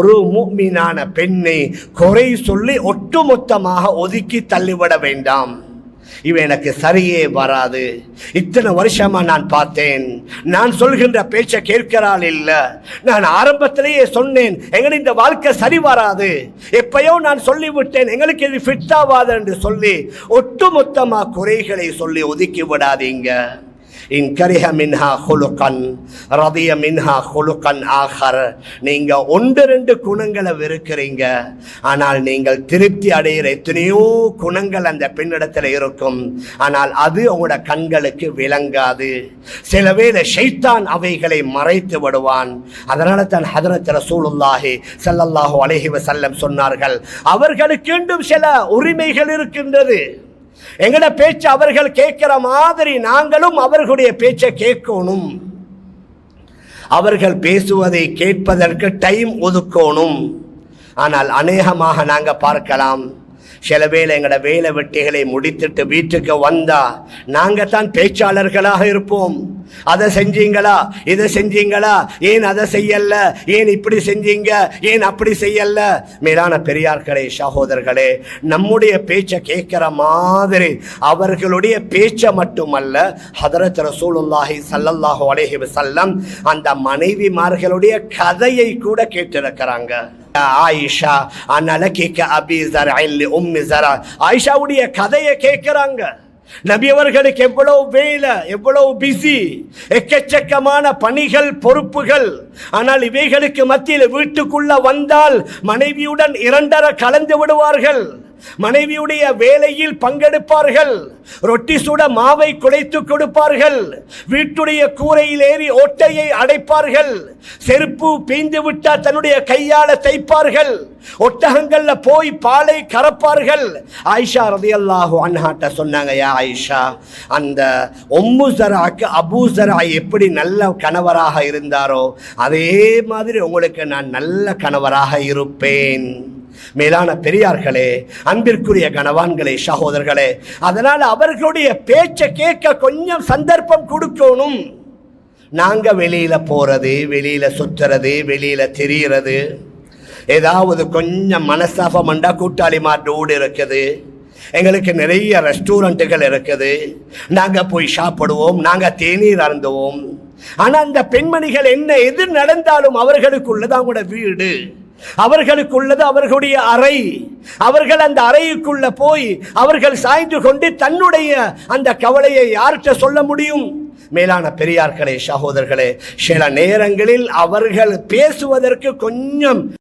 ஒரு முஃமினான பெண்ணை குறை சொல்லி ஒட்டுமொத்தமாக ஒதுக்கி தள்ளிவிட வேண்டாம். இவன் எனக்கு சரியே வராது, இத்தனை வருஷமா நான் பார்த்தேன், நான் சொல்கின்ற பேச்சை கேட்கிறாள் இல்ல, நான் ஆரம்பத்திலேயே சொன்னேன் எங்களுக்கு இந்த வாழ்க்கை சரி வராது, எப்பயோ நான் சொல்லிவிட்டேன் எங்களுக்கு இது ஃபிட் ஆகாது என்று சொல்லி ஒட்டுமொத்தமா குறைகளை சொல்லி ஒதுக்கி விடாதீங்க. இன் கரிஹ மின்ஹா ஹுலுகன் ரதிய மின்ஹா ஹுலுகன் ஆஹர். நீங்க ஒன்று ரெண்டு குணங்களை வெறுக்கிறீங்க, ஆனால் நீங்கள் திருப்தி அடைகிற எத்தனையோ குணங்கள் அந்த பெண்ணிடத்தில் இருக்கும், ஆனால் அது உங்களோட கண்களுக்கு விளங்காது. சில வேளை ஷைத்தான் அவைகளை மறைத்து விடுவான். அதனால தான் ஹதரத் ரசூலுல்லாஹி ஸல்லல்லாஹு அலைஹி வஸல்லம் சொன்னார்கள், அவர்களுக்கு இன்னும் சில உரிமைகள் இருக்கின்றது. எங்கட பேச்சு அவர்கள் கேட்கிற மாதிரி நாங்களும் அவர்களுடைய பேச்சை கேட்கணும். அவர்கள் பேசுவதை கேட்பதற்கு டைம் ஒதுக்கணும். ஆனால் அநேகமாக நாங்க பார்க்கலாம், சில வேளை எங்கட வேலை வெட்டிகளை முடித்துட்டு வீட்டுக்கு வந்தா நாங்க தான் பேச்சாளர்களாக இருப்போம். அதை செஞ்சீங்களா, இதை செஞ்சீங்களா, ஏன் அதை செய்யல, ஏன் இப்படி செஞ்சீங்க, ஏன் அப்படி செய்யல. மேலான பெரியார்களே, சகோதரர்களே, நம்முடைய பேச்சை கேட்கிற மாதிரி அவர்களுடைய பேச்சை மட்டுமல்ல, ஹதரத் ரசூலுல்லாஹி ஸல்லல்லாஹு அலைஹி வஸல்லம் அந்த மனைவிமார்களுடைய கதையை கூட கேட்டிருக்கிறாங்க. ஆயிஷா அனலகிக அபி ஸரஇல் உம்மி ஸரா, ஆயிஷாவுடைய கதையை கேட்கிறாங்க. நபி அவர்களுக்கு எவ்வளவு வேலை, எவ்வளவு பிஸி, எக்கச்சக்கமான பணிகள், பொறுப்புகள். ஆனால் இவைகளுக்கு மத்தியில் வீட்டுக்குள்ள வந்தால் மனைவியுடன் இரண்டரை கலந்து விடுவார்கள், மனைவியுடைய வேலையில் பங்கெடுப்பார்கள், ரொட்டி சுட மாவை குழைத்து கொடுப்பார்கள், வீட்டுடைய கூரையில் ஏறி ஓட்டையை அடைப்பார்கள், செருப்பு பீந்து விட்டால் தன்னுடைய கையால தைப்பார்கள், ஒட்டகங்கள்ல போய் பாலை கறப்பார்கள். ஆயிஷா ரலியல்லாஹு அன்ஹாட்ட சொன்னாங்க, யா ஆயிஷா, அந்த உம்மு ஸராக்கு அபூ ஸரா எப்படி நல்ல கணவராக இருந்தாரோ அதே மாதிரி உங்களுக்கு நான் நல்ல கணவராக இருப்பேன். மேலான பெரியார்களே, அன்பிற்குரிய கணவான்களே, சகோதரர்களே, அதனால அவர்களுடைய பேச்சை கேட்க கொஞ்சம் சந்தர்ப்பம் கொடுக்கணும். நாங்க வெளியில போறது, வெளியில சுத்துறது, வெளியில திரியிறது, ஏதாவது கொஞ்சம் மனசாபம் அண்டா கூட்டாளி மாட்டோடு இருக்குது, எங்களுக்கு நிறைய ரெஸ்டாரண்ட்டுகள் இருக்குது, நாங்க போய் சாப்பிடுவோம், நாங்க தேநீர் அருந்துவோம். ஆனா அந்த பெண்மணிகள் என்ன எது நடந்தாலும் அவர்களுக்குள்ளது அவங்களோட வீடு, அவர்களுக்குள்ளது அவர்களுடைய அறை. அவர்கள் அந்த அறைக்குள்ள போய் அவர்கள் சாய்ந்து கொண்டு தன்னுடைய அந்த கவலையை யார்கிட்ட சொல்ல முடியும்? மேலான பெரியார்களே, சகோதரர்களே, சில நேரங்களில் அவர்கள் பேசுவதற்கு கொஞ்சம்